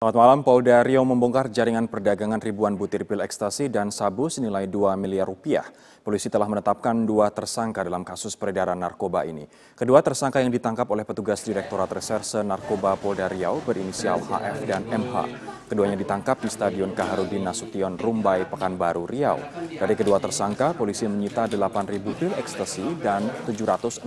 Selamat malam, Polda Riau membongkar jaringan perdagangan ribuan butir pil ekstasi dan sabu senilai 2 miliar rupiah. Polisi telah menetapkan 2 tersangka dalam kasus peredaran narkoba ini. Kedua tersangka yang ditangkap oleh petugas Direktorat Reserse Narkoba Polda Riau berinisial HF dan MH. Keduanya ditangkap di Stadion Kaharudin Nasution, Rumbai, Pekanbaru, Riau. Dari kedua tersangka, polisi menyita 8.000 pil ekstasi dan 763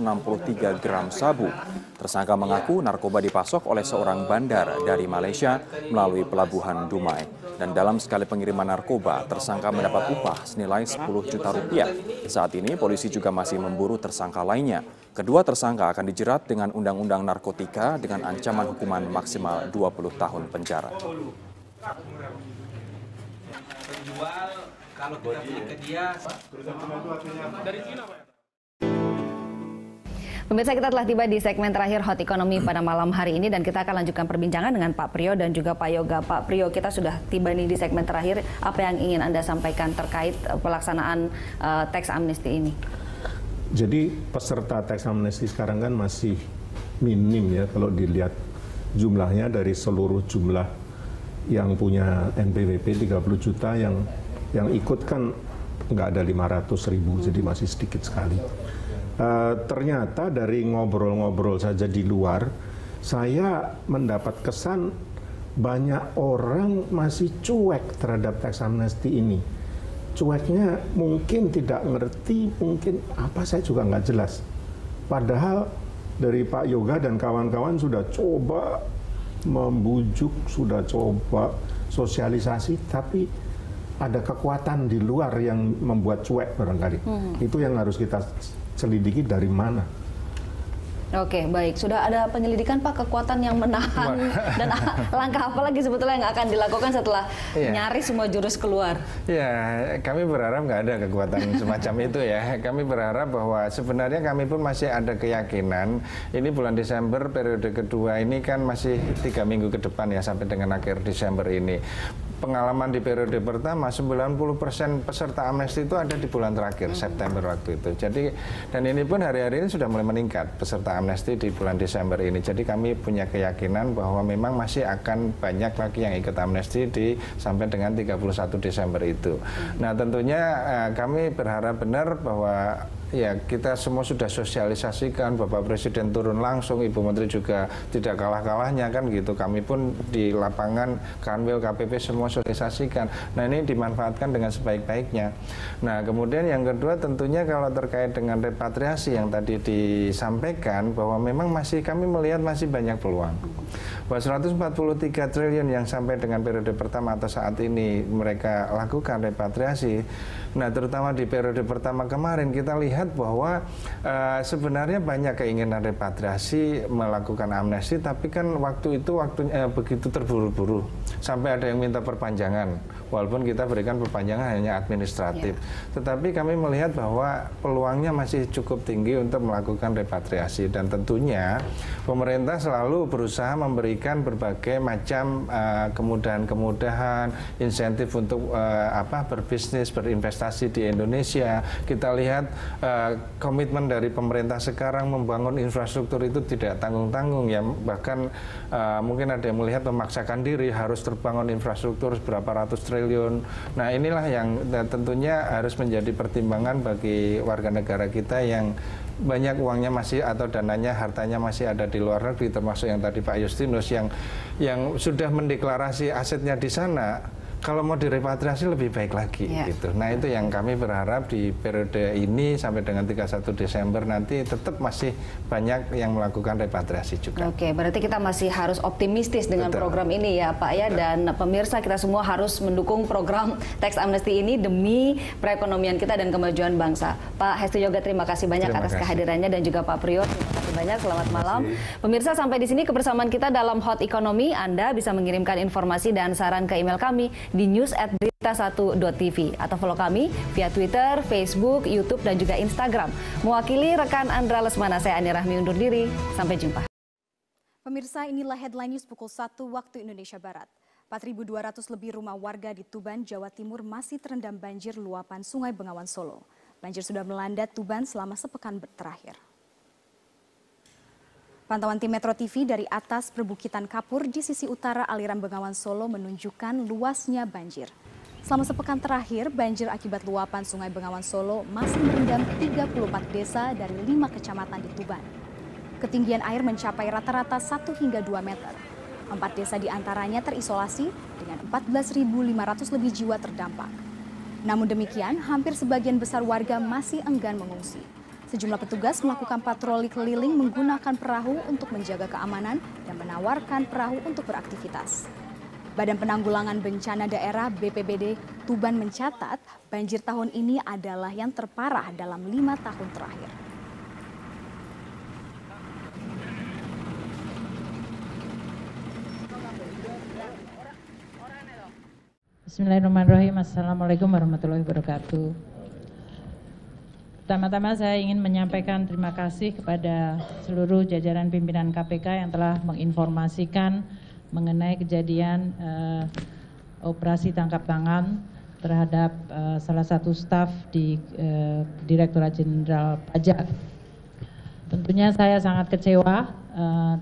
gram sabu. Tersangka mengaku narkoba dipasok oleh seorang bandar dari Malaysia melalui pelabuhan Dumai. Dan dalam sekali pengiriman narkoba, tersangka mendapat upah senilai 10 juta rupiah. Saat ini polisi juga masih memburu tersangka lainnya. Kedua tersangka akan dijerat dengan Undang-Undang Narkotika dengan ancaman hukuman maksimal 20 tahun penjara. Penjual kalau kita beli ke dia dari Cina, Pak. Pemirsa, kita telah tiba di segmen terakhir Hot Economy pada malam hari ini dan kita akan lanjutkan perbincangan dengan Pak Priyo dan juga Pak Yoga. Pak Priyo, kita sudah tiba nih di segmen terakhir. Apa yang ingin Anda sampaikan terkait pelaksanaan tax amnesty ini? Jadi peserta tax amnesty sekarang kan masih minim ya kalau dilihat jumlahnya dari seluruh jumlah yang punya NPWP 30 juta yang ikut kan nggak ada 500.000, jadi masih sedikit sekali. Ternyata dari ngobrol-ngobrol saja di luar, saya mendapat kesan banyak orang masih cuek terhadap tax amnesty ini. Cueknya mungkin tidak ngerti, mungkin apa saya juga nggak jelas. Padahal dari Pak Yoga dan kawan-kawan sudah coba membujuk, sudah coba sosialisasi, tapi ada kekuatan di luar yang membuat cuek barangkali. Itu yang harus kita selidiki dari mana. Oke, baik. Sudah ada penyelidikan, Pak, kekuatan yang menahan dan langkah apa lagi sebetulnya yang akan dilakukan setelah nyaris semua jurus keluar? Ya, kami berharap nggak ada kekuatan semacam itu ya. Kami berharap bahwa sebenarnya kami pun masih ada keyakinan ini bulan Desember periode kedua ini kan masih 3 minggu ke depan ya sampai dengan akhir Desember ini. Pengalaman di periode pertama 90% peserta amnesti itu ada di bulan terakhir September waktu itu. Jadi dan ini pun hari-hari ini sudah mulai meningkat peserta amnesti di bulan Desember ini. Jadi kami punya keyakinan bahwa memang masih akan banyak lagi yang ikut amnesti sampai dengan 31 Desember itu. Nah, tentunya kami berharap benar bahwa ya kita semua sudah sosialisasikan, Bapak Presiden turun langsung, Ibu Menteri juga tidak kalah-kalahnya kan gitu. Kami pun di lapangan Kanwil KPP semua sosialisasikan. Nah, ini dimanfaatkan dengan sebaik-baiknya. Nah, kemudian yang kedua tentunya kalau terkait dengan repatriasi yang tadi disampaikan bahwa memang kami melihat masih banyak peluang. Bahwa 143 triliun yang sampai dengan periode pertama atau saat ini mereka lakukan repatriasi. Nah, terutama di periode pertama kemarin kita lihat bahwa sebenarnya banyak keinginan repatriasi melakukan amnesti, tapi kan waktu itu begitu terburu-buru sampai ada yang minta perpanjangan, walaupun kita berikan perpanjangan hanya administratif. Tetapi kami melihat bahwa peluangnya masih cukup tinggi untuk melakukan repatriasi dan tentunya pemerintah selalu berusaha memberikan berbagai macam kemudahan-kemudahan, insentif untuk berbisnis, berinvestasi di Indonesia. Kita lihat komitmen dari pemerintah sekarang membangun infrastruktur itu tidak tanggung-tanggung ya, bahkan mungkin ada yang melihat memaksakan diri harus terbangun infrastruktur berapa ratus triliun. Nah, inilah yang tentunya harus menjadi pertimbangan bagi warga negara kita yang banyak uangnya masih atau dananya, hartanya masih ada di luar negeri, termasuk yang tadi Pak Justinus yang sudah mendeklarasi asetnya di sana. Kalau mau direpatriasi lebih baik lagi gitu. Nah, itu yang kami berharap di periode ini sampai dengan 31 Desember nanti tetap masih banyak yang melakukan repatriasi juga. Oke, berarti kita masih harus optimistis dengan program ini ya, Pak ya. Dan pemirsa, kita semua harus mendukung program tax amnesty ini demi perekonomian kita dan kemajuan bangsa. Pak Hestu Yoga, terima kasih banyak atas kehadirannya dan juga Pak Priyo, terima kasih banyak. Selamat malam. Pemirsa, sampai di sini kebersamaan kita dalam Hot Economy. Anda bisa mengirimkan informasi dan saran ke email kami di news@berita1.tv atau follow kami via Twitter, Facebook, YouTube, dan juga Instagram. Mewakili rekan Andra Lesmana, saya Ani Rahmi undur diri. Sampai jumpa. Pemirsa, inilah headline news pukul 1 waktu Indonesia Barat. 4.200 lebih rumah warga di Tuban, Jawa Timur masih terendam banjir luapan Sungai Bengawan Solo. Banjir sudah melanda Tuban selama sepekan terakhir. Pantauan tim Metro TV dari atas perbukitan Kapur di sisi utara aliran Bengawan Solo menunjukkan luasnya banjir. Selama sepekan terakhir, banjir akibat luapan Sungai Bengawan Solo masih merendam 34 desa dari 5 kecamatan di Tuban. Ketinggian air mencapai rata-rata 1 hingga 2 meter. 4 desa di antaranya terisolasi dengan 14.500 lebih jiwa terdampak. Namun demikian, hampir sebagian besar warga masih enggan mengungsi. Sejumlah petugas melakukan patroli keliling menggunakan perahu untuk menjaga keamanan dan menawarkan perahu untuk beraktivitas. Badan Penanggulangan Bencana Daerah BPBD Tuban mencatat banjir tahun ini adalah yang terparah dalam 5 tahun terakhir. Bismillahirrahmanirrahim. Assalamualaikum warahmatullahi wabarakatuh. Pertama-tama saya ingin menyampaikan terima kasih kepada seluruh jajaran pimpinan KPK yang telah menginformasikan mengenai kejadian operasi tangkap tangan terhadap salah satu staf di Direktorat Jenderal Pajak. Tentunya saya sangat kecewa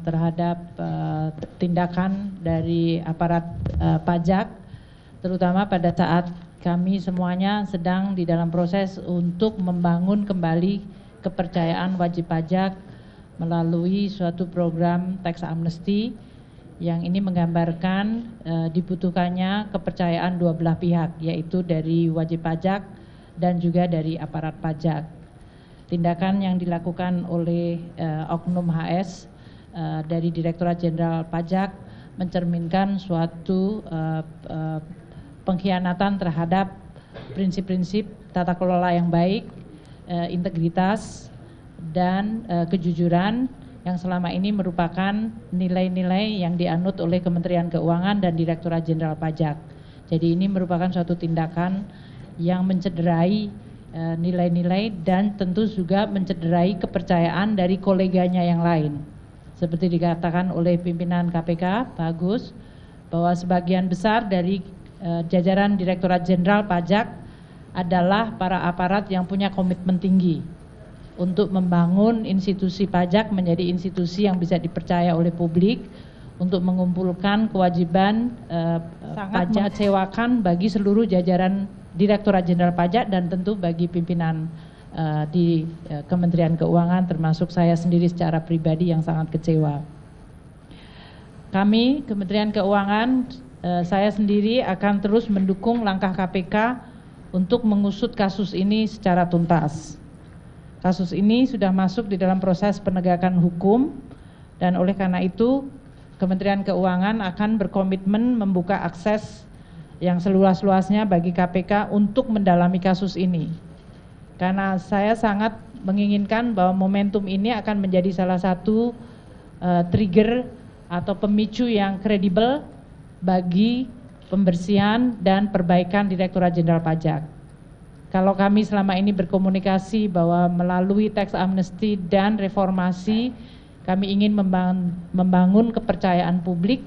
terhadap tindakan dari aparat pajak, terutama pada saat kami semuanya sedang di dalam proses untuk membangun kembali kepercayaan wajib pajak melalui suatu program tax amnesty yang ini menggambarkan dibutuhkannya kepercayaan dua belah pihak, yaitu dari wajib pajak dan juga dari aparat pajak. Tindakan yang dilakukan oleh Oknum HS dari Direktorat Jenderal Pajak mencerminkan suatu pengkhianatan terhadap prinsip-prinsip tata kelola yang baik, integritas, dan kejujuran yang selama ini merupakan nilai-nilai yang dianut oleh Kementerian Keuangan dan Direktorat Jenderal Pajak. Jadi ini merupakan suatu tindakan yang mencederai nilai-nilai dan tentu juga mencederai kepercayaan dari koleganya yang lain. Seperti dikatakan oleh pimpinan KPK, Pak Agus, bahwa sebagian besar dari jajaran Direktorat Jenderal Pajak adalah para aparat yang punya komitmen tinggi untuk membangun institusi pajak menjadi institusi yang bisa dipercaya oleh publik untuk mengumpulkan kewajiban sangat mengecewakan bagi seluruh jajaran Direktorat Jenderal Pajak dan tentu bagi pimpinan di Kementerian Keuangan, termasuk saya sendiri secara pribadi yang sangat kecewa. Kami Kementerian Keuangan, saya sendiri akan terus mendukung langkah KPK untuk mengusut kasus ini secara tuntas. Kasus ini sudah masuk di dalam proses penegakan hukum dan oleh karena itu Kementerian Keuangan akan berkomitmen membuka akses yang seluas-luasnya bagi KPK untuk mendalami kasus ini. Karena saya sangat menginginkan bahwa momentum ini akan menjadi salah satu trigger atau pemicu yang kredibel bagi pembersihan dan perbaikan Direktorat Jenderal Pajak. Kalau kami selama ini berkomunikasi bahwa melalui tax amnesty dan reformasi kami ingin membangun kepercayaan publik,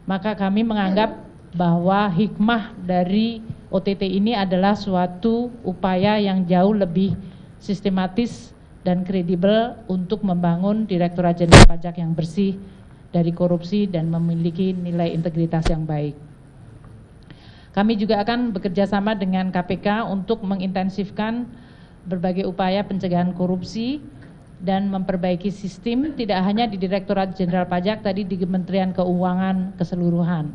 maka kami menganggap bahwa hikmah dari OTT ini adalah suatu upaya yang jauh lebih sistematis dan kredibel untuk membangun Direktorat Jenderal Pajak yang bersih dari korupsi dan memiliki nilai integritas yang baik. Kami juga akan bekerja sama dengan KPK untuk mengintensifkan berbagai upaya pencegahan korupsi dan memperbaiki sistem tidak hanya di Direktorat Jenderal Pajak, tadi di Kementerian Keuangan keseluruhan.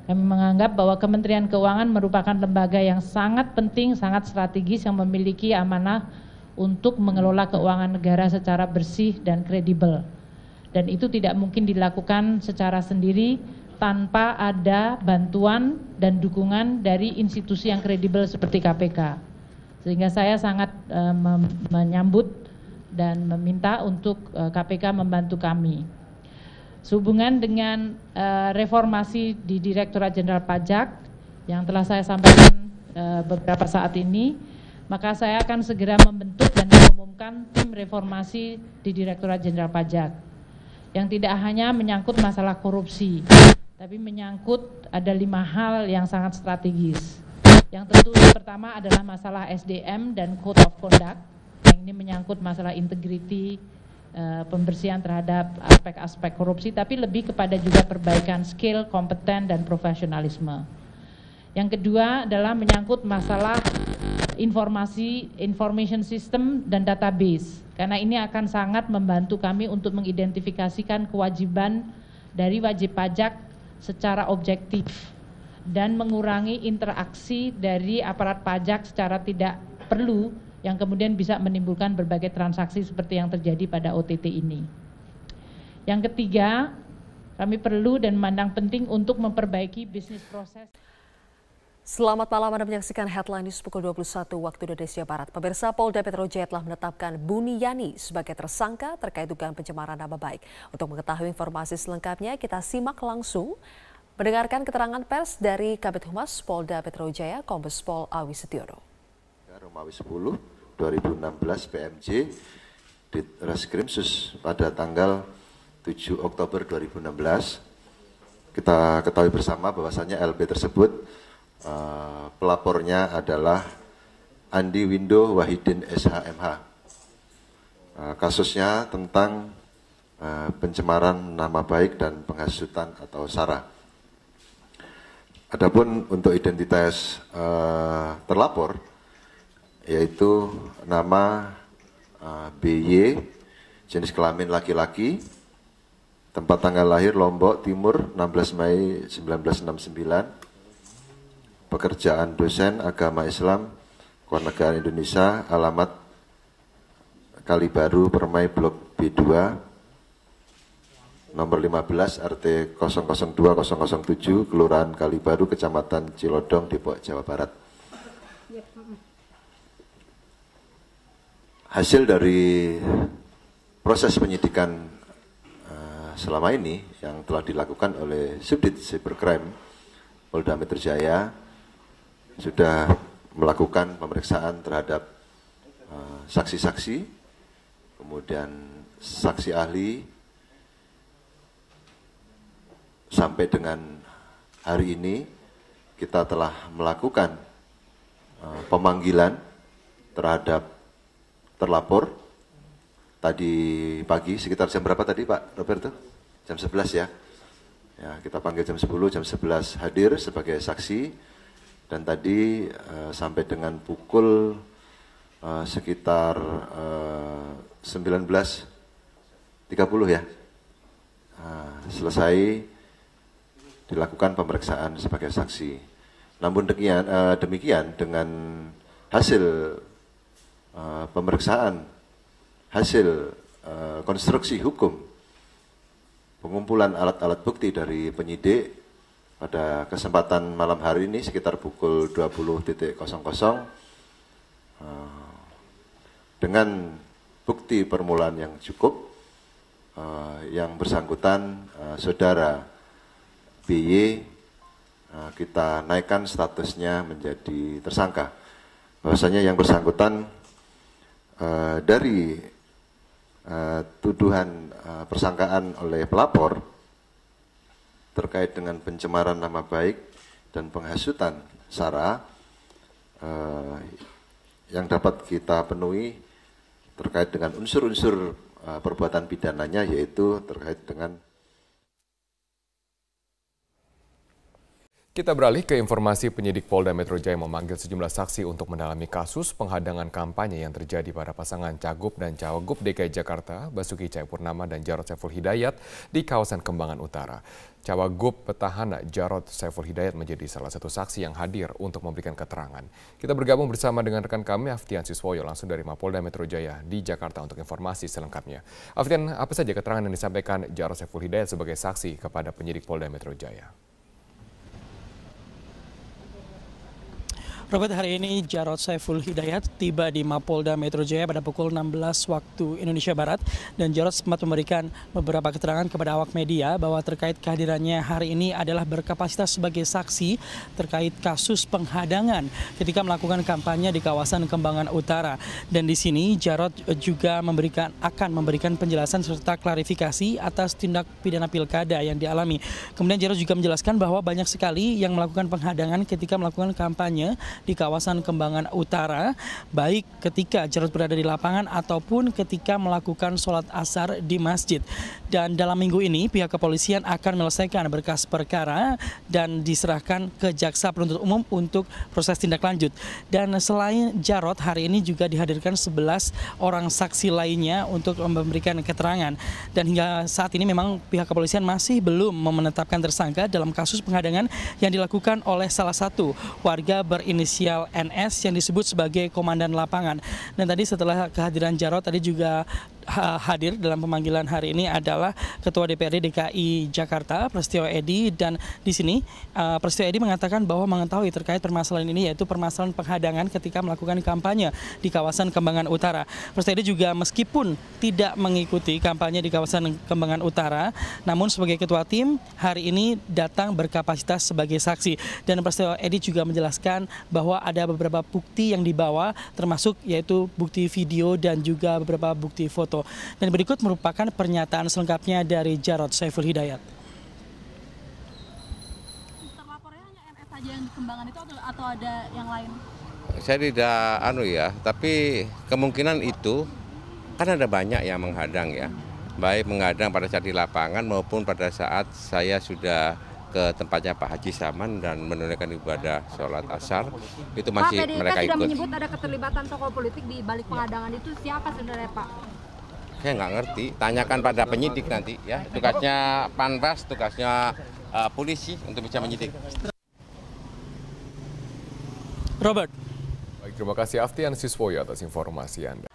Kami menganggap bahwa Kementerian Keuangan merupakan lembaga yang sangat penting, sangat strategis yang memiliki amanah untuk mengelola keuangan negara secara bersih dan kredibel. Dan itu tidak mungkin dilakukan secara sendiri tanpa ada bantuan dan dukungan dari institusi yang kredibel seperti KPK. Sehingga saya sangat menyambut dan meminta untuk KPK membantu kami. Sehubungan dengan reformasi di Direktorat Jenderal Pajak yang telah saya sampaikan beberapa saat ini, maka saya akan segera membentuk dan mengumumkan tim reformasi di Direktorat Jenderal Pajak yang tidak hanya menyangkut masalah korupsi, tapi menyangkut ada 5 hal yang sangat strategis. Yang tentu pertama adalah masalah SDM dan Code of Conduct, yang ini menyangkut masalah integrity, pembersihan terhadap aspek-aspek korupsi, tapi lebih kepada juga perbaikan skill, kompeten, dan profesionalisme. Yang kedua adalah menyangkut masalah information system dan database, karena ini akan sangat membantu kami untuk mengidentifikasikan kewajiban dari wajib pajak secara objektif dan mengurangi interaksi dari aparat pajak secara tidak perlu yang kemudian bisa menimbulkan berbagai transaksi seperti yang terjadi pada OTT ini. Yang ketiga, kami perlu dan memandang penting untuk memperbaiki bisnis proses. Selamat malam, Anda menyaksikan Headline News pukul 21 waktu Indonesia Barat. Pemirsa, Polda Metro Jaya telah menetapkan Buniyani sebagai tersangka terkait dugaan pencemaran nama baik. Untuk mengetahui informasi selengkapnya, kita simak langsung mendengarkan keterangan pers dari Kabid Humas Polda Metro Jaya, Kombes Pol Awi Setiono. Romawi 10 2016 PMJ di Reskrim Sus pada tanggal 7 Oktober 2016. Kita ketahui bersama bahwasannya LB tersebut pelapornya adalah Andi Windo Wahidin SHMH. Kasusnya tentang pencemaran nama baik dan penghasutan atau SARA. Adapun untuk identitas terlapor, yaitu nama BY, jenis kelamin laki-laki, tempat tanggal lahir Lombok Timur 16 Mei 1969, pekerjaan dosen agama Islam, Kewarganegaraan Indonesia, alamat Kalibaru Permai Blok B2, nomor 15 RT 002007, Kelurahan Kalibaru, Kecamatan Cilodong, Depok, Jawa Barat. Hasil dari proses penyidikan selama ini yang telah dilakukan oleh Subdit Cybercrime Polda Metro Jaya sudah melakukan pemeriksaan terhadap saksi-saksi, kemudian saksi ahli, sampai dengan hari ini kita telah melakukan pemanggilan terhadap terlapor. Tadi pagi sekitar jam berapa tadi Pak Roberto? Jam 11 ya. Ya, kita panggil jam 10, jam 11 hadir sebagai saksi, dan tadi sampai dengan pukul sekitar 19.30 ya. Selesai dilakukan pemeriksaan sebagai saksi. Namun demikian dengan hasil pemeriksaan, hasil konstruksi hukum, pengumpulan alat-alat bukti dari penyidik pada kesempatan malam hari ini sekitar pukul 20.00 dengan bukti permulaan yang cukup, yang bersangkutan saudara BY kita naikkan statusnya menjadi tersangka. Bahwasanya yang bersangkutan dari tuduhan persangkaan oleh pelapor terkait dengan pencemaran nama baik dan penghasutan SARA yang dapat kita penuhi terkait dengan unsur-unsur perbuatan pidananya, yaitu terkait dengan. Kita beralih ke informasi. Penyidik Polda Metro Jaya memanggil sejumlah saksi untuk mendalami kasus penghadangan kampanye yang terjadi pada pasangan Cagup dan Cawagup DKI Jakarta, Basuki Cahayapurnama dan Jarod Saiful Hidayat di kawasan Kembangan Utara. Cawagup petahana Jarod Saiful Hidayat menjadi salah satu saksi yang hadir untuk memberikan keterangan. Kita bergabung bersama dengan rekan kami Aftian Siswoyo langsung dari Mapolda Metro Jaya di Jakarta untuk informasi selengkapnya. Aftian, apa saja keterangan yang disampaikan Jarod Saiful Hidayat sebagai saksi kepada penyidik Polda Metro Jaya? Robert, hari ini Jarod Saiful Hidayat tiba di Mapolda Metro Jaya pada pukul 16 waktu Indonesia Barat, dan Jarod sempat memberikan beberapa keterangan kepada awak media bahwa terkait kehadirannya hari ini adalah berkapasitas sebagai saksi terkait kasus penghadangan ketika melakukan kampanye di kawasan Kembangan Utara. Dan di sini Jarod juga akan memberikan penjelasan serta klarifikasi atas tindak pidana pilkada yang dialami. Kemudian Jarod juga menjelaskan bahwa banyak sekali yang melakukan penghadangan ketika melakukan kampanye di kawasan Kembangan Utara, baik ketika Jarod berada di lapangan ataupun ketika melakukan sholat asar di masjid. Dan dalam minggu ini pihak kepolisian akan menyelesaikan berkas perkara dan diserahkan ke Jaksa Penuntut Umum untuk proses tindak lanjut. Dan selain Jarod, hari ini juga dihadirkan 11 orang saksi lainnya untuk memberikan keterangan. Dan hingga saat ini memang pihak kepolisian masih belum menetapkan tersangka dalam kasus penghadangan yang dilakukan oleh salah satu warga berinisial NS yang disebut sebagai komandan lapangan. Dan tadi setelah kehadiran Jarod, tadi juga hadir dalam pemanggilan hari ini adalah Ketua DPRD DKI Jakarta, Prasetyo Edy, dan di sini Prasetyo Edy mengatakan bahwa mengetahui terkait permasalahan ini, yaitu permasalahan penghadangan ketika melakukan kampanye di kawasan Kembangan Utara. Prasetyo Edy juga meskipun tidak mengikuti kampanye di kawasan Kembangan Utara, namun sebagai ketua tim hari ini datang berkapasitas sebagai saksi. Dan Prasetyo Edy juga menjelaskan bahwa ada beberapa bukti yang dibawa, termasuk yaitu bukti video dan juga beberapa bukti foto. Dan berikut merupakan pernyataan selengkapnya dari Jarod Saiful Hidayat. Terlapornya hanya NS saja yang di Kembangan itu atau ada yang lain? Saya tidak tapi kemungkinan itu kan ada banyak yang menghadang ya. Baik menghadang pada saat di lapangan maupun pada saat saya sudah ke tempatnya Pak Haji Saman dan menunaikan ibadah sholat asar, itu masih mereka ikut. Pak, PDIP sudah menyebut ada keterlibatan tokoh politik di balik penghadangan itu, siapa sebenarnya Pak? Saya nggak ngerti, tanyakan pada penyidik nanti ya. Tugasnya Panwas, tugasnya polisi untuk bisa menyidik. Robert. Baik, terima kasih Aftian Siswoyo atas informasi Anda.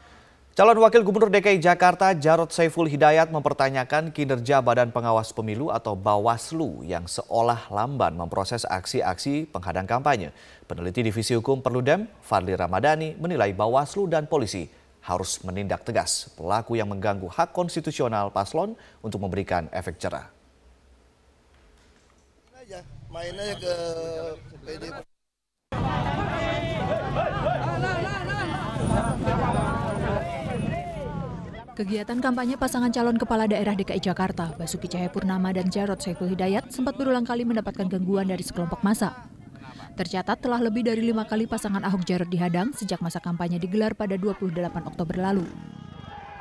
Calon Wakil Gubernur DKI Jakarta Jarod Saiful Hidayat mempertanyakan kinerja Badan Pengawas Pemilu atau Bawaslu yang seolah lamban memproses aksi-aksi penghadang kampanye. Peneliti Divisi Hukum Perludem, Fadli Ramadhani, menilai Bawaslu dan polisi harus menindak tegas pelaku yang mengganggu hak konstitusional paslon untuk memberikan efek jerah. Main aja ke PDIP. Kegiatan kampanye pasangan calon kepala daerah DKI Jakarta, Basuki Cahayapurnama dan Jarod Saiful Hidayat sempat berulang kali mendapatkan gangguan dari sekelompok massa. Tercatat telah lebih dari 5 kali pasangan Ahok Jarod dihadang sejak masa kampanye digelar pada 28 Oktober lalu.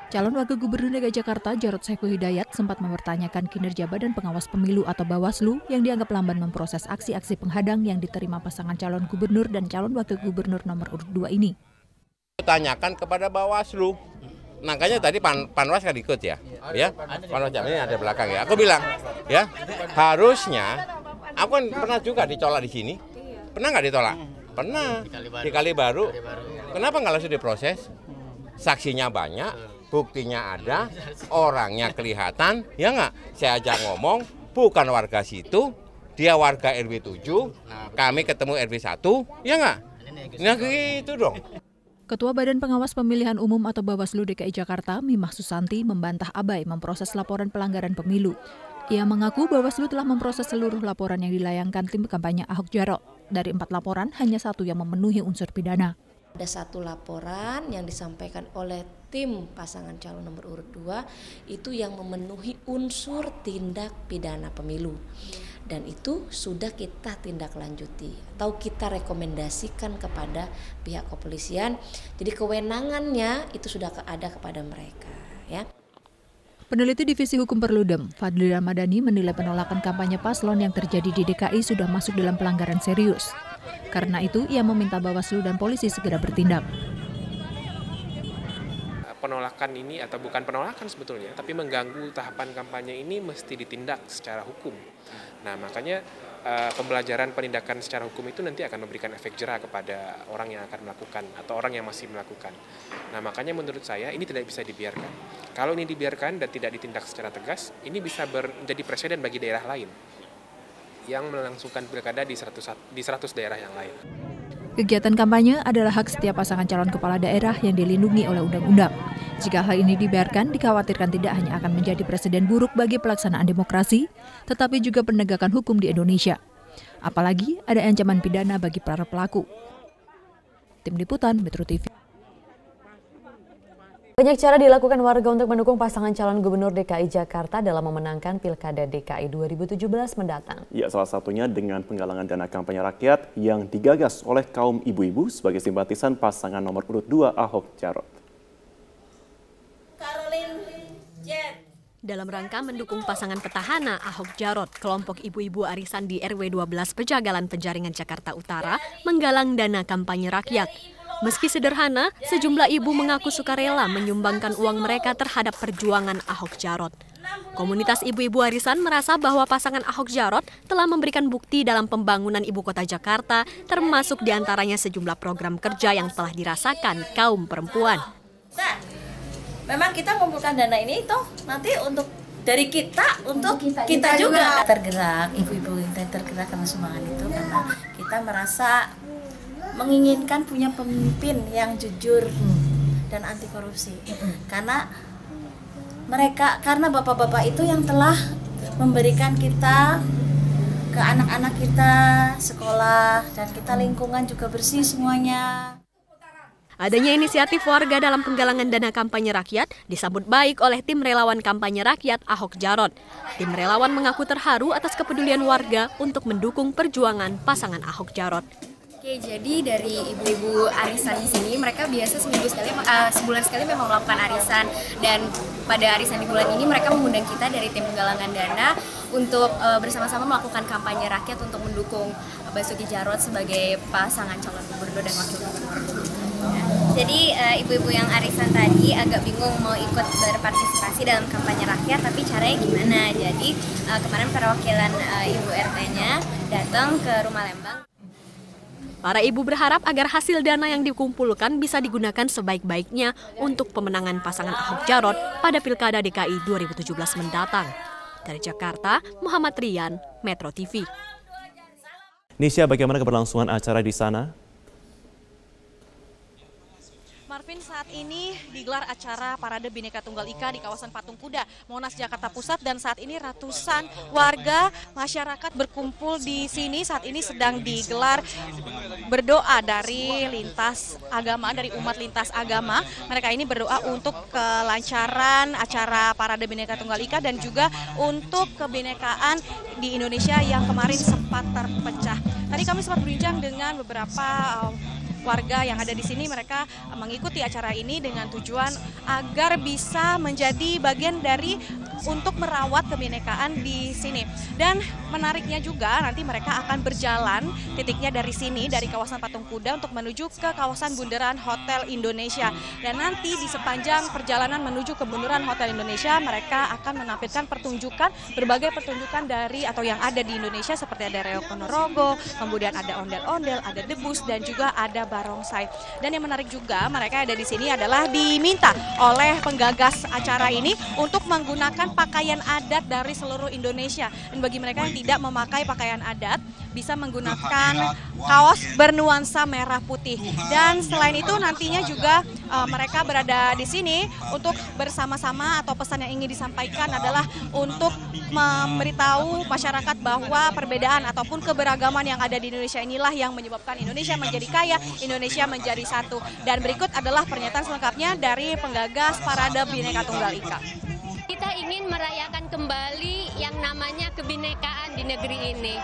Calon Wakil Gubernur DKI Jakarta Jarod Saiful Hidayat sempat mempertanyakan kinerja Badan Pengawas Pemilu atau Bawaslu yang dianggap lamban memproses aksi-aksi penghadang yang diterima pasangan calon gubernur dan calon wakil gubernur nomor urut 2 ini. Tanyakan kepada Bawaslu. Makanya tadi Panwas kan ikut ya. Panwas jam ini ada belakang ya. Aku bilang ya, harusnya aku kan pernah juga ditolak di sini. Pernah nggak ditolak? Pernah. Di Kalibaru. Kenapa nggak langsung diproses? Saksinya banyak, buktinya ada, orangnya kelihatan, ya nggak? Saya aja ngomong, bukan warga situ, dia warga RW 7, kami ketemu RW 1, ya nggak? Nah gitu dong. Ketua Badan Pengawas Pemilihan Umum atau Bawaslu DKI Jakarta, Mimah Susanti, membantah abai memproses laporan pelanggaran pemilu. Ia mengaku Bawaslu telah memproses seluruh laporan yang dilayangkan tim kampanye Ahok Jarot. Dari 4 laporan, hanya 1 yang memenuhi unsur pidana. Ada 1 laporan yang disampaikan oleh tim pasangan calon nomor urut 2 itu yang memenuhi unsur tindak pidana pemilu. Dan itu sudah kita tindak lanjuti atau kita rekomendasikan kepada pihak kepolisian. Jadi kewenangannya itu sudah ada kepada mereka, ya. Peneliti Divisi Hukum Perludem, Fadli Ramadhani, menilai penolakan kampanye paslon yang terjadi di DKI sudah masuk dalam pelanggaran serius. Karena itu, ia meminta Bawaslu dan polisi segera bertindak. Penolakan ini atau bukan penolakan sebetulnya, tapi mengganggu tahapan kampanye ini mesti ditindak secara hukum. Nah, makanya pembelajaran penindakan secara hukum itu nanti akan memberikan efek jerah kepada orang yang akan melakukan atau orang yang masih melakukan. Nah, makanya menurut saya ini tidak bisa dibiarkan. Kalau ini dibiarkan dan tidak ditindak secara tegas, ini bisa menjadi presiden bagi daerah lain yang melangsungkan pilkada di 100 daerah yang lain. Kegiatan kampanye adalah hak setiap pasangan calon kepala daerah yang dilindungi oleh undang-undang. Jika hal ini dibiarkan, dikhawatirkan tidak hanya akan menjadi presiden buruk bagi pelaksanaan demokrasi, tetapi juga penegakan hukum di Indonesia. Apalagi ada ancaman pidana bagi para pelaku. Tim Liputan Metro TV. Banyak cara dilakukan warga untuk mendukung pasangan calon gubernur DKI Jakarta dalam memenangkan Pilkada DKI 2017 mendatang. Ya, salah satunya dengan penggalangan dana kampanye rakyat yang digagas oleh kaum ibu-ibu sebagai simpatisan pasangan nomor urut 2 Ahok Jarot. Dalam rangka mendukung pasangan petahana Ahok Jarot, kelompok ibu-ibu arisan di RW 12 Pejagalan Penjaringan Jakarta Utara menggalang dana kampanye rakyat. Meski sederhana, sejumlah ibu mengaku sukarela menyumbangkan uang mereka terhadap perjuangan Ahok Jarot. Komunitas ibu-ibu arisan merasa bahwa pasangan Ahok Jarot telah memberikan bukti dalam pembangunan ibu kota Jakarta, termasuk diantaranya sejumlah program kerja yang telah dirasakan kaum perempuan. Nah, memang kita mengumpulkan dana ini toh nanti untuk dari kita untuk kita juga tergerak, ibu-ibu kita tergerak karena sumbangan itu karena kita merasa menginginkan punya pemimpin yang jujur dan anti korupsi. Karena bapak-bapak itu yang telah memberikan kita ke anak-anak kita sekolah dan kita lingkungan juga bersih semuanya. Adanya inisiatif warga dalam penggalangan dana kampanye rakyat disambut baik oleh tim relawan kampanye rakyat Ahok Jarot. Tim relawan mengaku terharu atas kepedulian warga untuk mendukung perjuangan pasangan Ahok Jarot. Oke, jadi dari ibu-ibu arisan di sini mereka biasa sebulan sekali memang melakukan arisan, dan pada arisan di bulan ini mereka mengundang kita dari tim penggalangan dana untuk bersama-sama melakukan kampanye rakyat untuk mendukung Basuki Jarot sebagai pasangan calon gubernur dan wakil gubernur. Jadi ibu-ibu yang arisan tadi agak bingung mau ikut berpartisipasi dalam kampanye rakyat, tapi caranya gimana? Jadi kemarin perwakilan ibu RT-nya datang ke Rumah Lembang. Para ibu berharap agar hasil dana yang dikumpulkan bisa digunakan sebaik-baiknya untuk pemenangan pasangan Ahok Jarot pada Pilkada DKI 2017 mendatang. Dari Jakarta, Muhammad Rian, Metro TV. Nisha, bagaimana keberlangsungan acara di sana? Marvin, saat ini digelar acara Parade Bhinneka Tunggal Ika di kawasan Patung Kuda, Monas, Jakarta Pusat, dan saat ini ratusan warga masyarakat berkumpul di sini. Saat ini sedang digelar berdoa dari lintas agama, dari umat lintas agama. Mereka ini berdoa untuk kelancaran acara Parade Bhinneka Tunggal Ika dan juga untuk kebinekaan di Indonesia yang kemarin sempat terpecah. Tadi kami sempat berbincang dengan beberapa warga yang ada di sini. Mereka mengikuti acara ini dengan tujuan agar bisa menjadi bagian dari untuk merawat kebinekaan di sini. Dan menariknya juga nanti mereka akan berjalan titiknya dari sini, dari kawasan Patung Kuda untuk menuju ke kawasan Bundaran Hotel Indonesia. Dan nanti di sepanjang perjalanan menuju ke Bundaran Hotel Indonesia mereka akan menampilkan pertunjukan, berbagai pertunjukan dari atau yang ada di Indonesia seperti ada Reok Ponorogo, kemudian ada ondel-ondel, ada debus, dan juga ada barongsai. Dan yang menarik juga mereka ada di sini adalah diminta oleh penggagas acara ini untuk menggunakan pakaian adat dari seluruh Indonesia. Dan bagi mereka yang tidak memakai pakaian adat bisa menggunakan kaos bernuansa merah putih. Dan selain itu nantinya juga mereka berada di sini untuk bersama-sama, atau pesan yang ingin disampaikan adalah untuk memberitahu masyarakat bahwa perbedaan ataupun keberagaman yang ada di Indonesia inilah yang menyebabkan Indonesia menjadi kaya, Indonesia menjadi satu. Dan berikut adalah pernyataan selengkapnya dari penggagas Parade Bhinneka Tunggal Ika. Kita ingin merayakan kembali yang namanya kebinekaan di negeri ini.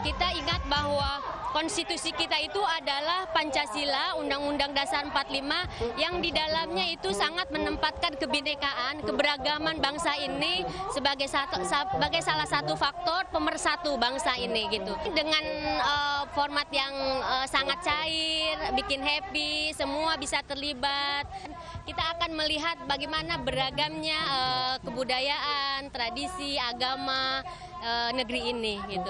Kita ingat bahwa konstitusi kita itu adalah Pancasila, Undang-Undang Dasar 45, yang di dalamnya itu sangat menempatkan kebinekaan, keberagaman bangsa ini sebagai salah satu faktor pemersatu bangsa ini gitu. Dengan format yang sangat cair, bikin happy, semua bisa terlibat. Kita akan melihat bagaimana beragamnya kebudayaan, tradisi, agama negeri ini gitu.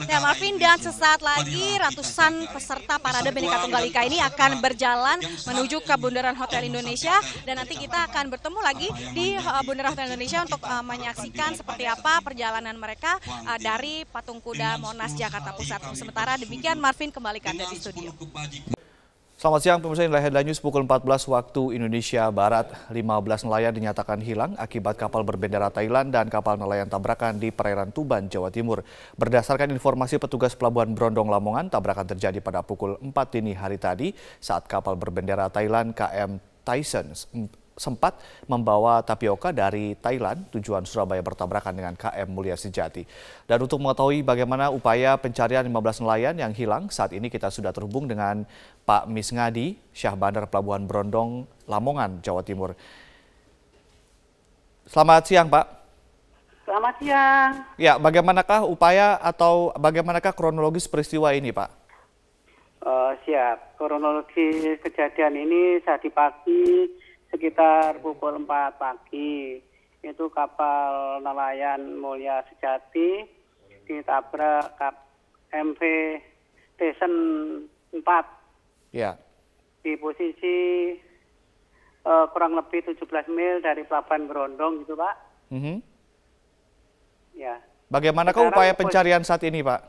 Ya Marvin, dan sesaat lagi ratusan peserta Parade Bhinneka Tunggal Ika ini akan berjalan menuju ke Bundaran Hotel Indonesia, dan nanti kita akan bertemu lagi di Bundaran Hotel Indonesia untuk menyaksikan seperti apa perjalanan mereka dari Patung Kuda Monas, Jakarta Pusat. Sementara demikian, Marvin, kembali ke Anda di studio. Selamat siang pemirsa, inilah Headline News pukul 14 waktu Indonesia Barat. 15 nelayan dinyatakan hilang akibat kapal berbendera Thailand dan kapal nelayan tabrakan di perairan Tuban, Jawa Timur. Berdasarkan informasi petugas Pelabuhan Brondong Lamongan, tabrakan terjadi pada pukul 4 dini hari tadi saat kapal berbendera Thailand KM Tyson sempat membawa tapioka dari Thailand tujuan Surabaya bertabrakan dengan KM Mulia Sejati. Dan untuk mengetahui bagaimana upaya pencarian 15 nelayan yang hilang, saat ini kita sudah terhubung dengan Pak Misngadi, Syah Bandar Pelabuhan Brondong, Lamongan, Jawa Timur. Selamat siang, Pak. Selamat siang. Ya, bagaimanakah upaya atau bagaimanakah kronologis peristiwa ini, Pak? Siap. Kronologi kejadian ini tadi pagi sekitar pukul 4 pagi. Itu kapal nelayan Mulia Sejati ditabrak MV Desen 4. Ya. Di posisi kurang lebih 17 mil dari Pelabuhan Brondong gitu, Pak. Ya. Bagaimanakah upaya pencarian saat ini, Pak?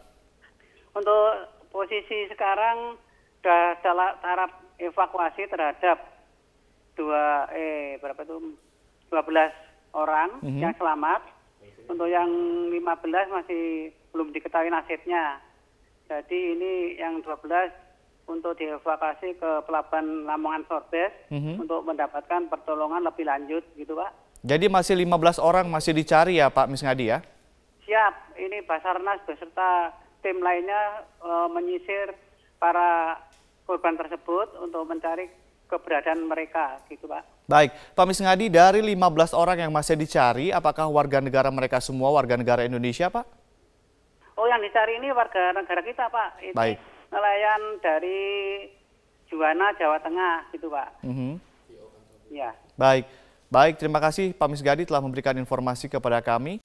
Untuk posisi sekarang sudah taraf evakuasi terhadap 12 orang yang selamat. Untuk yang 15 masih belum diketahui nasibnya. Jadi ini yang 12 untuk dievakuasi ke Pelabuhan Lamongan Sorbes untuk mendapatkan pertolongan lebih lanjut gitu, Pak. Jadi masih 15 orang masih dicari ya, Pak Misngadi ya? Siap, ini Basarnas beserta tim lainnya menyisir para korban tersebut untuk mencari keberadaan mereka gitu, Pak. Baik, Pak Misngadi, dari 15 orang yang masih dicari, apakah warga negara mereka semua warga negara Indonesia, Pak? Oh, yang dicari ini warga negara kita, Pak. Ini baik. Nelayan dari Juwana, Jawa Tengah gitu, Pak. Ya. Baik, terima kasih Pak Misngadi telah memberikan informasi kepada kami.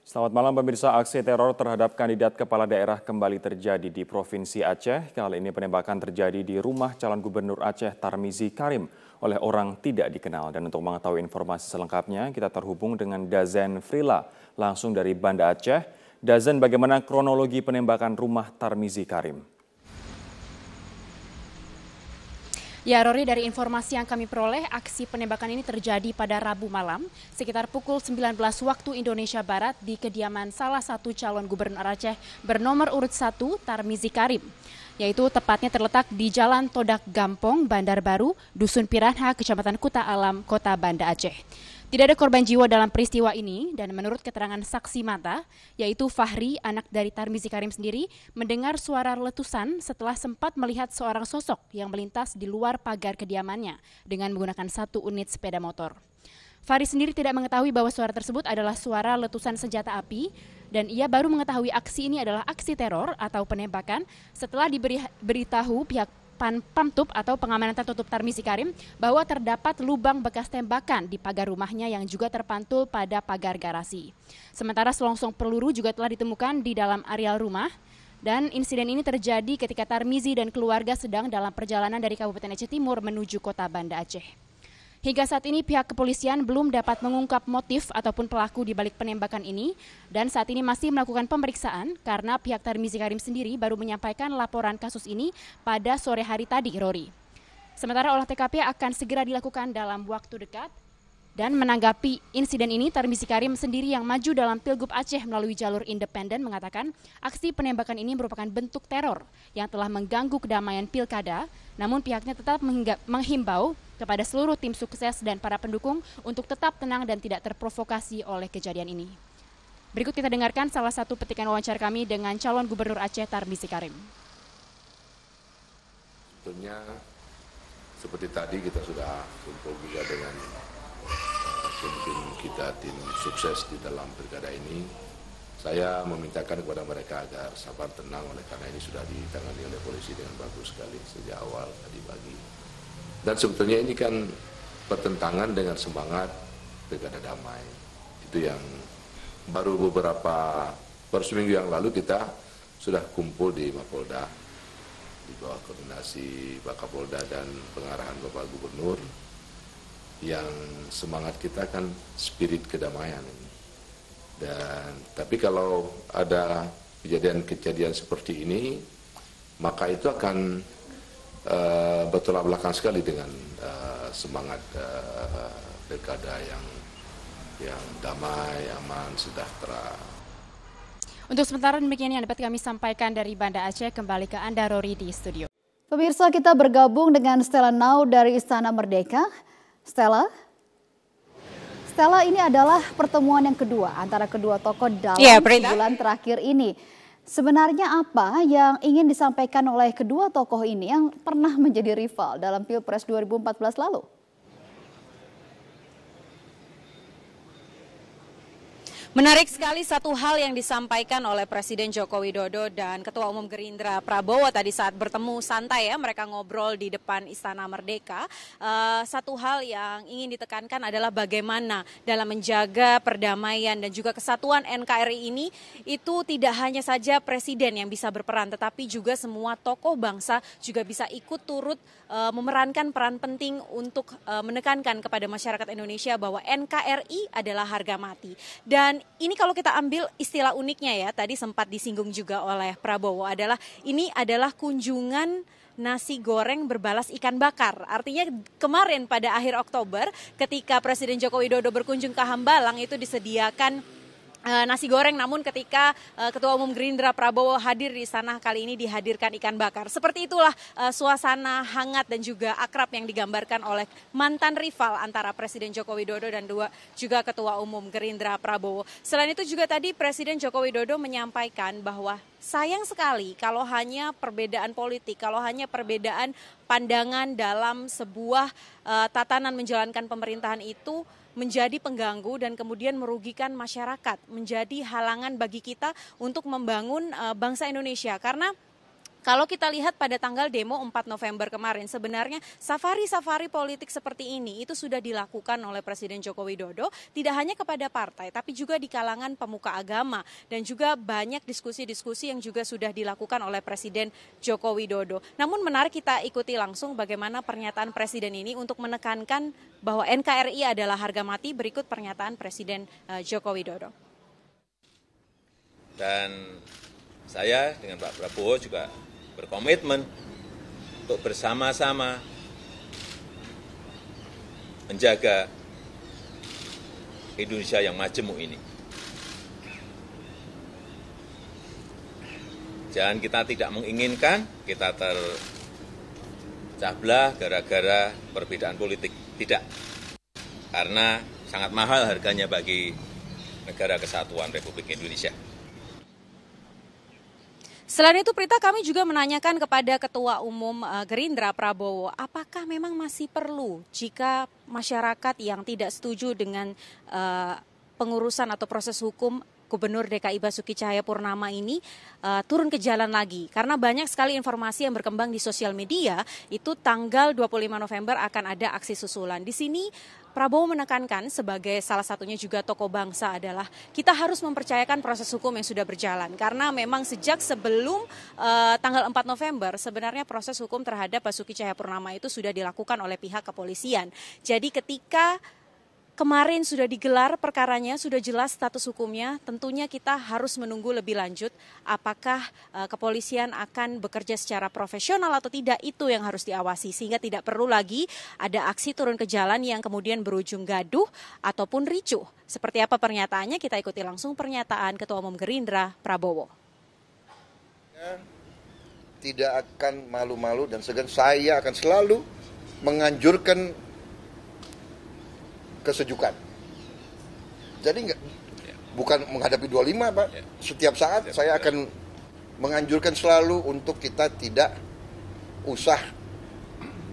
Selamat malam pemirsa, aksi teror terhadap kandidat kepala daerah kembali terjadi di Provinsi Aceh. Kali ini penembakan terjadi di rumah calon gubernur Aceh Tarmizi Karim oleh orang tidak dikenal. Dan untuk mengetahui informasi selengkapnya, kita terhubung dengan Dazen Frila langsung dari Banda Aceh. Dazen, bagaimana kronologi penembakan rumah Tarmizi Karim? Ya, Rory, dari informasi yang kami peroleh, aksi penembakan ini terjadi pada Rabu malam sekitar pukul 19 waktu Indonesia Barat di kediaman salah satu calon gubernur Aceh bernomor urut 1 Tarmizi Karim, yaitu tepatnya terletak di Jalan Todak Gampong, Bandar Baru, Dusun Piranha, Kecamatan Kuta Alam, Kota Banda Aceh. Tidak ada korban jiwa dalam peristiwa ini dan menurut keterangan saksi mata, yaitu Fahri, anak dari Tarmizi Karim sendiri, mendengar suara letusan setelah sempat melihat seorang sosok yang melintas di luar pagar kediamannya dengan menggunakan 1 unit sepeda motor. Fahri sendiri tidak mengetahui bahwa suara tersebut adalah suara letusan senjata api dan ia baru mengetahui aksi ini adalah aksi teror atau penembakan setelah diberitahu pihak Pamtub atau pengamanan tertutup Tarmizi Karim bahwa terdapat lubang bekas tembakan di pagar rumahnya yang juga terpantul pada pagar garasi. Sementara selongsong peluru juga telah ditemukan di dalam areal rumah dan insiden ini terjadi ketika Tarmizi dan keluarga sedang dalam perjalanan dari Kabupaten Aceh Timur menuju Kota Banda Aceh. Hingga saat ini pihak kepolisian belum dapat mengungkap motif ataupun pelaku di balik penembakan ini dan saat ini masih melakukan pemeriksaan karena pihak Tarmizi Karim sendiri baru menyampaikan laporan kasus ini pada sore hari tadi, Rory. Sementara olah TKP akan segera dilakukan dalam waktu dekat. Dan menanggapi insiden ini, Tarmizi Karim sendiri yang maju dalam Pilgub Aceh melalui jalur independen mengatakan aksi penembakan ini merupakan bentuk teror yang telah mengganggu kedamaian pilkada, namun pihaknya tetap menghimbau kepada seluruh tim sukses dan para pendukung untuk tetap tenang dan tidak terprovokasi oleh kejadian ini. Berikut kita dengarkan salah satu petikan wawancara kami dengan calon gubernur Aceh Tarmizi Karim. Sebetulnya seperti tadi kita sudah kumpul juga dengan tim kita, tim sukses di dalam pilkada ini. Saya memintakan kepada mereka agar sabar tenang oleh karena ini sudah ditangani oleh polisi dengan bagus sekali sejak awal tadi pagi. Dan sebetulnya ini kan bertentangan dengan semangat pilkada damai. Itu yang baru seminggu yang lalu kita sudah kumpul di Mapolda di bawah koordinasi Pak Kapolda dan pengarahan Bapak Gubernur. Yang semangat kita kan spirit kedamaian ini. Tapi kalau ada kejadian-kejadian seperti ini, maka itu akan bertolak belakang sekali dengan semangat pilkada yang damai, aman, sejahtera. Untuk sementara demikian yang dapat kami sampaikan dari Banda Aceh. Kembali ke Anda, Rory, di studio. Pemirsa, kita bergabung dengan Stella Nau dari Istana Merdeka. Stella, Stella, ini adalah pertemuan yang kedua antara kedua tokoh dalam bulan terakhir ini. Sebenarnya apa yang ingin disampaikan oleh kedua tokoh ini yang pernah menjadi rival dalam Pilpres 2014 lalu? Menarik sekali satu hal yang disampaikan oleh Presiden Joko Widodo dan Ketua Umum Gerindra Prabowo tadi saat bertemu santai ya, mereka ngobrol di depan Istana Merdeka. Satu hal yang ingin ditekankan adalah bagaimana dalam menjaga perdamaian dan juga kesatuan NKRI ini itu tidak hanya saja Presiden yang bisa berperan, tetapi juga semua tokoh bangsa juga bisa ikut turut memerankan peran penting untuk menekankan kepada masyarakat Indonesia bahwa NKRI adalah harga mati. Dan ini kalau kita ambil istilah uniknya ya, tadi sempat disinggung juga oleh Prabowo, ini adalah kunjungan nasi goreng berbalas ikan bakar. Artinya kemarin pada akhir Oktober ketika Presiden Joko Widodo berkunjung ke Hambalang itu disediakan nasi goreng, namun ketika Ketua Umum Gerindra Prabowo hadir di sana, kali ini dihadirkan ikan bakar. Seperti itulah suasana hangat dan juga akrab yang digambarkan oleh mantan rival antara Presiden Joko Widodo dan juga Ketua Umum Gerindra Prabowo. Selain itu juga tadi Presiden Joko Widodo menyampaikan bahwa sayang sekali kalau hanya perbedaan politik, kalau hanya perbedaan pandangan dalam sebuah tatanan menjalankan pemerintahan itu menjadi pengganggu dan kemudian merugikan masyarakat, menjadi halangan bagi kita untuk membangun bangsa Indonesia. Karena kalau kita lihat pada tanggal demo 4 November kemarin, sebenarnya safari-safari politik seperti ini itu sudah dilakukan oleh Presiden Joko Widodo, tidak hanya kepada partai, tapi juga di kalangan pemuka agama. Dan juga banyak diskusi-diskusi yang juga sudah dilakukan oleh Presiden Joko Widodo. Namun menarik kita ikuti langsung bagaimana pernyataan Presiden ini untuk menekankan bahwa NKRI adalah harga mati. Berikut pernyataan Presiden Joko Widodo. Dan saya dengan Pak Prabowo juga berkomitmen untuk bersama-sama menjaga Indonesia yang majemuk ini. Jangan kita tidak menginginkan kita tercah belah gara-gara perbedaan politik. Tidak. Karena sangat mahal harganya bagi negara kesatuan Republik Indonesia. Selain itu, Prita, kami juga menanyakan kepada Ketua Umum Gerindra Prabowo, apakah memang masih perlu jika masyarakat yang tidak setuju dengan pengurusan atau proses hukum Gubernur DKI Basuki Cahayapurnama ini turun ke jalan lagi. Karena banyak sekali informasi yang berkembang di sosial media, itu tanggal 25 November akan ada aksi susulan. Di sini Prabowo menekankan sebagai salah satunya juga tokoh bangsa adalah kita harus mempercayakan proses hukum yang sudah berjalan. Karena memang sejak sebelum tanggal 4 November sebenarnya proses hukum terhadap Basuki Cahayapurnama itu sudah dilakukan oleh pihak kepolisian. Jadi ketika kemarin sudah digelar perkaranya, sudah jelas status hukumnya, tentunya kita harus menunggu lebih lanjut apakah kepolisian akan bekerja secara profesional atau tidak, itu yang harus diawasi. Sehingga tidak perlu lagi ada aksi turun ke jalan yang kemudian berujung gaduh ataupun ricuh. Seperti apa pernyataannya, kita ikuti langsung pernyataan Ketua Umum Gerindra Prabowo. Tidak akan malu-malu dan segan, saya akan selalu menganjurkan kesejukan. Jadi bukan menghadapi 25, Pak. Setiap saat saya akan menganjurkan selalu untuk kita tidak usah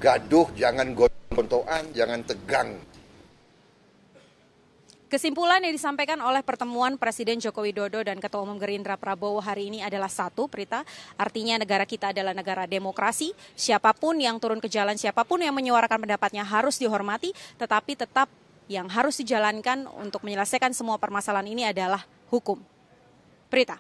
gaduh, jangan gontok-gontokan, jangan tegang. Kesimpulan yang disampaikan oleh pertemuan Presiden Joko Widodo dan Ketua Umum Gerindra Prabowo hari ini adalah satu, Prita. Artinya negara kita adalah negara demokrasi. Siapapun yang turun ke jalan, siapapun yang menyuarakan pendapatnya harus dihormati, tetapi tetap yang harus dijalankan untuk menyelesaikan semua permasalahan ini adalah hukum. Prita.